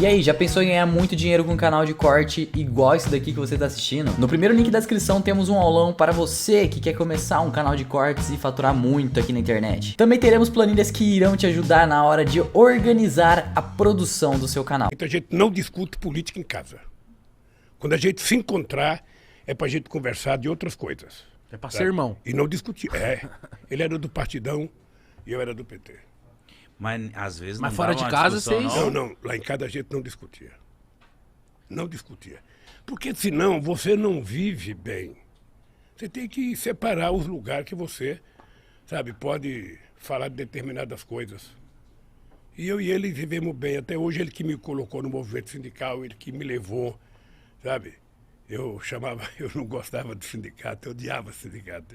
E aí, já pensou em ganhar muito dinheiro com um canal de corte igual esse daqui que você está assistindo? No primeiro link da descrição temos um aulão para você que quer começar um canal de cortes e faturar muito aqui na internet. Também teremos planilhas que irão te ajudar na hora de organizar a produção do seu canal. Então a gente não discute política em casa. Quando a gente se encontrar, é pra gente conversar de outras coisas. É pra ser irmão. E não discutir. Ele era do Partidão e eu era do PT. Mas às vezes Mas não fora dava de uma casa, discussão, vocês- Não, lá em casa a gente não discutia. Não discutia. Porque senão você não vive bem. Você tem que separar os lugares que você, sabe, pode falar de determinadas coisas. E eu e ele vivemos bem. Até hoje ele que me colocou no movimento sindical, ele que me levou, sabe? Eu não gostava do sindicato, eu odiava o sindicato.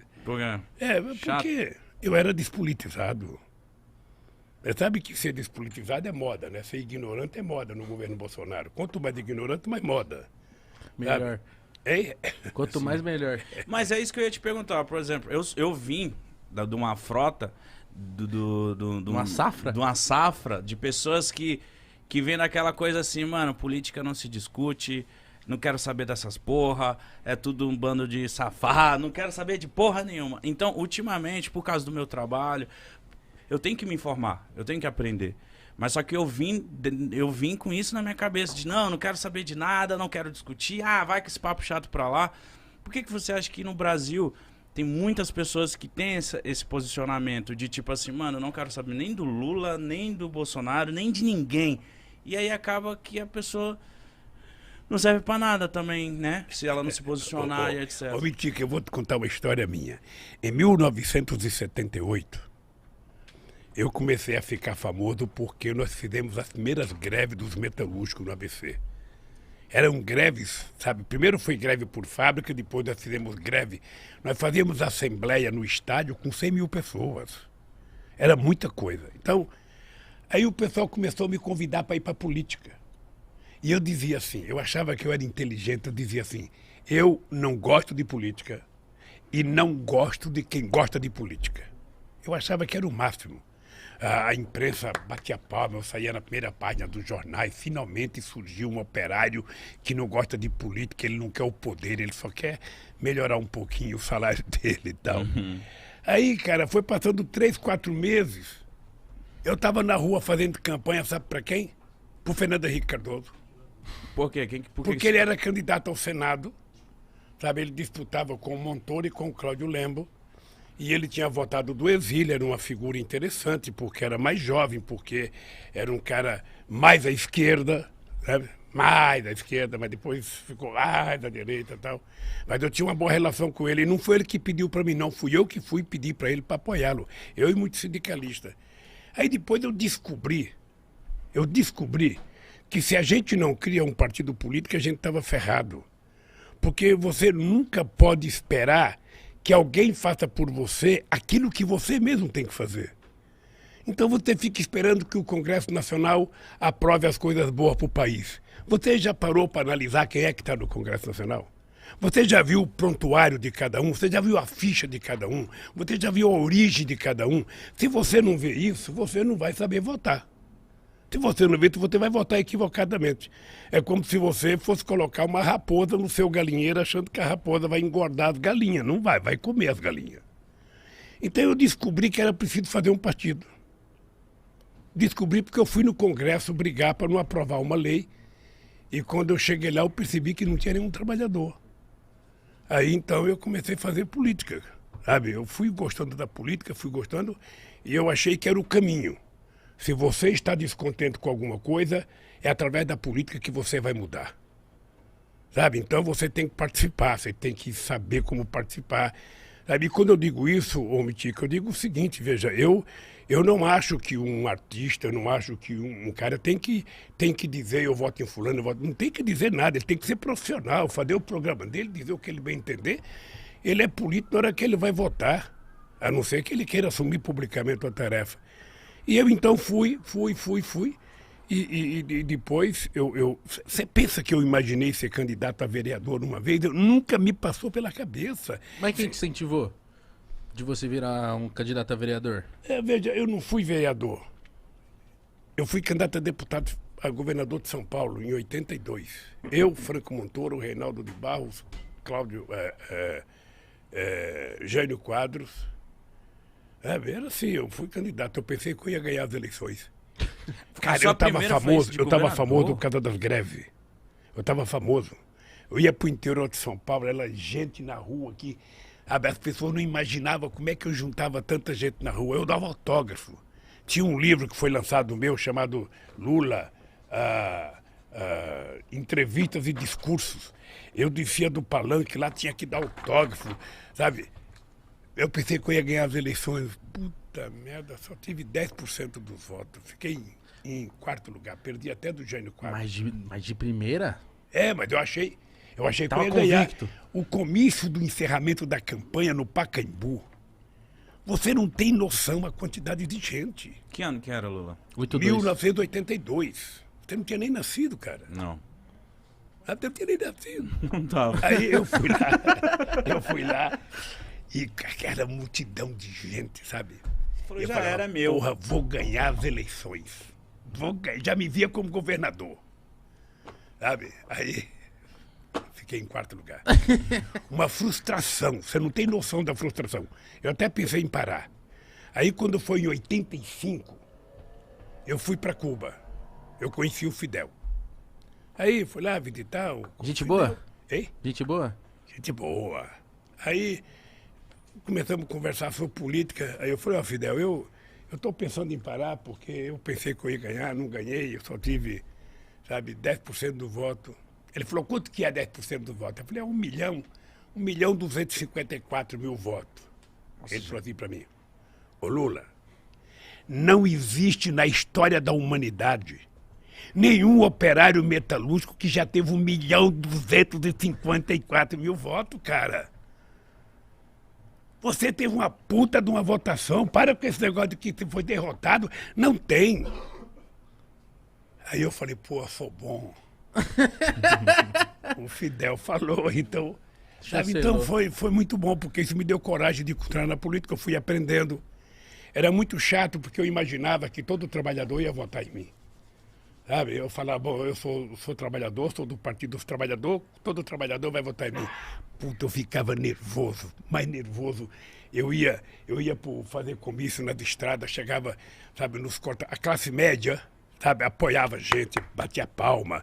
Chato. Porque eu era despolitizado. Você sabe que ser despolitizado é moda, né? Ser ignorante é moda no governo Bolsonaro. Quanto mais ignorante, mais moda. Melhor. Hein? Quanto mais, melhor. Mas é isso que eu ia te perguntar. Por exemplo, eu vim de uma frota, Uma safra? de uma safra de pessoas que vêm naquela coisa assim, mano, política não se discute, não quero saber dessas porra, é tudo um bando de safado, não quero saber de porra nenhuma. Então, ultimamente, por causa do meu trabalho, eu tenho que me informar, eu tenho que aprender. Mas só que eu vim com isso na minha cabeça, de não quero saber de nada, não quero discutir, vai com esse papo chato pra lá. Por que você acha que no Brasil tem muitas pessoas que têm esse posicionamento de tipo assim, mano, eu não quero saber nem do Lula, nem do Bolsonaro, nem de ninguém. E aí acaba que a pessoa não serve pra nada também, né? Se ela não se posicionar e etc. Ô, Mitica, eu vou te contar uma história minha. Em 1978, eu comecei a ficar famoso porque nós fizemos as primeiras greves dos metalúrgicos no ABC. Eram greves, sabe? Primeiro foi greve por fábrica, depois nós fizemos greve. Nós fazíamos assembleia no estádio com 100 mil pessoas. Era muita coisa. Então, aí o pessoal começou a me convidar para ir para a política. E eu dizia assim, eu achava que eu era inteligente, eu dizia assim, eu não gosto de política e não gosto de quem gosta de política. Eu achava que era o máximo. A imprensa batia palma, eu saía na primeira página dos jornais, finalmente surgiu um operário que não gosta de política, ele não quer o poder, ele só quer melhorar um pouquinho o salário dele e tal. Aí, cara, foi passando 3, 4 meses, eu estava na rua fazendo campanha, sabe para quem? Pro Fernando Henrique Cardoso. Por quê? Porque ele era candidato ao Senado, sabe? Ele disputava com o Montoro e com o Cláudio Lembo. E ele tinha votado do exílio, era uma figura interessante, porque era mais jovem, porque era um cara mais à esquerda, sabe? Mais à esquerda, mas depois ficou mais à direita e tal. Mas eu tinha uma boa relação com ele, e não foi ele que pediu para mim, não. Fui eu que fui pedir para ele para apoiá-lo. Eu e muitos sindicalistas. Aí depois eu descobri que se a gente não cria um partido político, a gente estava ferrado. Porque você nunca pode esperar que alguém faça por você aquilo que você mesmo tem que fazer. Então você fica esperando que o Congresso Nacional aprove as coisas boas para o país. Você já parou para analisar quem é que está no Congresso Nacional? Você já viu o prontuário de cada um? Você já viu a ficha de cada um? Você já viu a origem de cada um? Se você não vê isso, você não vai saber votar. Se você não vê, você vai votar equivocadamente. É como se você fosse colocar uma raposa no seu galinheiro achando que a raposa vai engordar as galinhas. Não vai comer as galinhas. Então eu descobri que era preciso fazer um partido. Descobri porque eu fui no Congresso brigar para não aprovar uma lei. E quando eu cheguei lá, eu percebi que não tinha nenhum trabalhador. Aí então eu comecei a fazer política, sabe? Eu fui gostando da política, e eu achei que era o caminho. Se você está descontente com alguma coisa, é através da política que você vai mudar. Sabe? Então você tem que participar, você tem que saber como participar. Sabe? E quando eu digo isso, ô Mitica, eu digo o seguinte, veja, eu não acho que um artista, eu não acho que um cara tem que dizer eu voto em fulano, não tem que dizer nada, ele tem que ser profissional, fazer o programa dele, dizer o que ele bem entender. Ele é político na hora que ele vai votar, a não ser que ele queira assumir publicamente a tarefa. E eu então fui. E depois, você pensa que eu imaginei ser candidato a vereador uma vez? Nunca me passou pela cabeça. Mas quem te incentivou de você virar um candidato a vereador? Veja, eu não fui vereador. Eu fui candidato a deputado a governador de São Paulo em 82. Eu, Franco Montoro, Reinaldo de Barros, Cláudio, Jânio Quadros. Era assim, eu fui candidato. Eu pensei que eu ia ganhar as eleições. Cara, sua eu estava primeira famoso, frente de eu estava governador? famoso por causa das greves. Eu estava famoso. Eu ia pro interior de São Paulo, era gente na rua aqui. As pessoas não imaginavam como é que eu juntava tanta gente na rua. Eu dava autógrafo. Tinha um livro que foi lançado meu chamado Lula, Entrevistas e Discursos. Eu descia do palanque, lá tinha que dar autógrafo, sabe? Eu pensei que eu ia ganhar as eleições. Puta merda, só tive 10% dos votos. Fiquei em quarto lugar, perdi até do Jânio Quadros. Mas de primeira? Mas eu achei que eu Tava ia ganhar. convicto. O comício do encerramento da campanha no Pacaembu. Você não tem noção a quantidade de gente. Que ano que era, Lula? 82. 1982. Você não tinha nem nascido, cara. Não. Até eu tinha nem nascido. Não tava. Aí eu fui lá e aquela multidão de gente, sabe? Falou, Eu já falava, era meu. Porra, vou ganhar as eleições. Já me via como governador. Sabe? Aí fiquei em quarto lugar. Uma frustração. Você não tem noção da frustração. Eu até pensei em parar. Aí quando foi em 85, eu fui para Cuba. Eu conheci o Fidel. Aí fui lá visitar o Gente Fidel. boa? Hein? Gente boa? Gente boa. Aí começamos a conversar sobre política. Aí eu falei, Fidel, eu estou pensando em parar porque eu pensei que eu ia ganhar, não ganhei, eu só tive, 10% do voto. Ele falou, quanto que é 10% do voto? Eu falei, 1.254.000 votos. Ele falou assim para mim, ô Lula, não existe na história da humanidade nenhum operário metalúrgico que já teve 1.254.000 votos, cara. Você teve uma puta de uma votação, para com esse negócio de que você foi derrotado. Não tem. Aí eu falei, pô, sou bom. O Fidel falou, então... Então foi muito bom, porque isso me deu coragem de entrar na política, eu fui aprendendo. Era muito chato, porque eu imaginava que todo trabalhador ia votar em mim. Eu falava, bom, eu sou trabalhador, sou do Partido dos Trabalhadores, todo trabalhador vai votar em mim. Puta, eu ficava nervoso, mais nervoso. Eu ia fazer comício nas estradas, chegava, nos corta. A classe média, apoiava a gente, batia palma,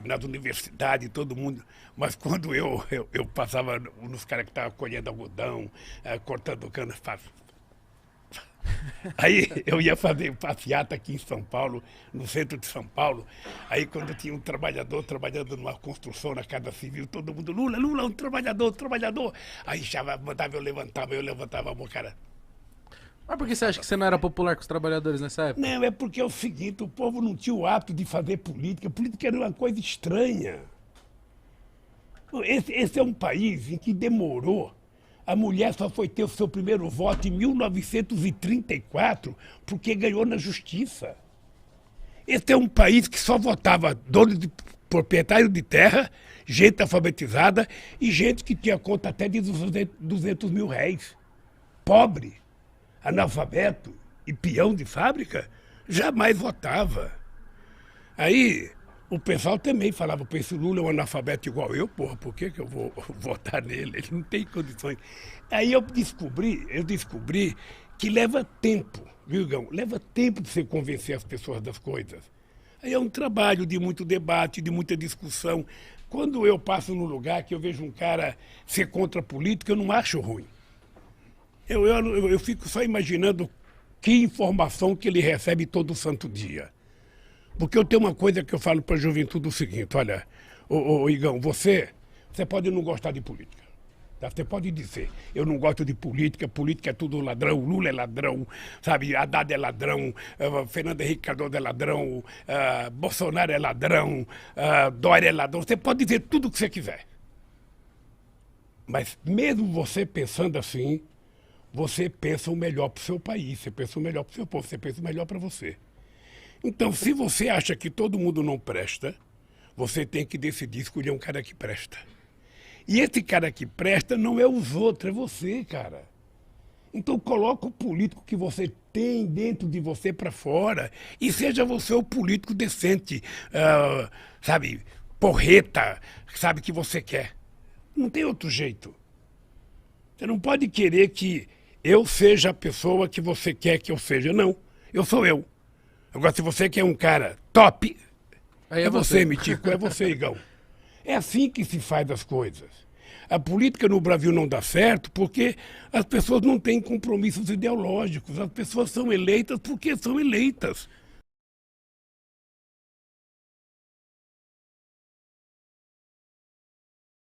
nas universidades, todo mundo. Mas quando eu passava nos caras que estavam colhendo algodão, cortando cana, aí eu ia fazer passeata aqui em São Paulo, no centro de São Paulo. Aí quando tinha um trabalhador trabalhando numa construção na Casa Civil, todo mundo, Lula, um trabalhador. Aí já mandava eu levantava a mão, cara. Mas por que você acha que você não era popular com os trabalhadores nessa época? Não, é porque é o seguinte, o povo não tinha o hábito de fazer política. Política era uma coisa estranha. Esse é um país em que demorou. A mulher só foi ter o seu primeiro voto em 1934, porque ganhou na justiça. Esse é um país que só votava dono de proprietário de terra, gente alfabetizada e gente que tinha conta até de 200 mil réis. Pobre, analfabeto e peão de fábrica, jamais votava. Aí o pessoal também falava, esse Lula é um analfabeto igual eu, porra, por que eu vou votar nele? Ele não tem condições. Aí eu descobri que leva tempo, viu, Gão? Leva tempo de você convencer as pessoas das coisas. Aí é um trabalho de muito debate, de muita discussão. Quando eu passo num lugar que eu vejo um cara ser contra a política, eu não acho ruim. Eu fico só imaginando que informação que ele recebe todo santo dia. Porque eu tenho uma coisa que eu falo para a juventude o seguinte, olha, Igão, você pode não gostar de política. Tá? Você pode dizer, eu não gosto de política é tudo ladrão, Lula é ladrão, Haddad é ladrão, Fernando Henrique Cardoso é ladrão, Bolsonaro é ladrão, Dória é ladrão. Você pode dizer tudo o que você quiser. Mas mesmo você pensando assim, você pensa o melhor para o seu país, você pensa o melhor para o seu povo, você pensa o melhor para você. Então, se você acha que todo mundo não presta, você tem que decidir escolher um cara que presta. E esse cara que presta não é os outros, é você, cara. Então coloca o político que você tem dentro de você para fora e seja você o político decente, sabe, porreta, sabe, que você quer. Não tem outro jeito. Você não pode querer que eu seja a pessoa que você quer que eu seja. Não, eu sou eu. Agora, se você quer um cara top, Aí é você, Mitico, é você, Igão. É assim que se faz as coisas. A política no Brasil não dá certo porque as pessoas não têm compromissos ideológicos. As pessoas são eleitas porque são eleitas.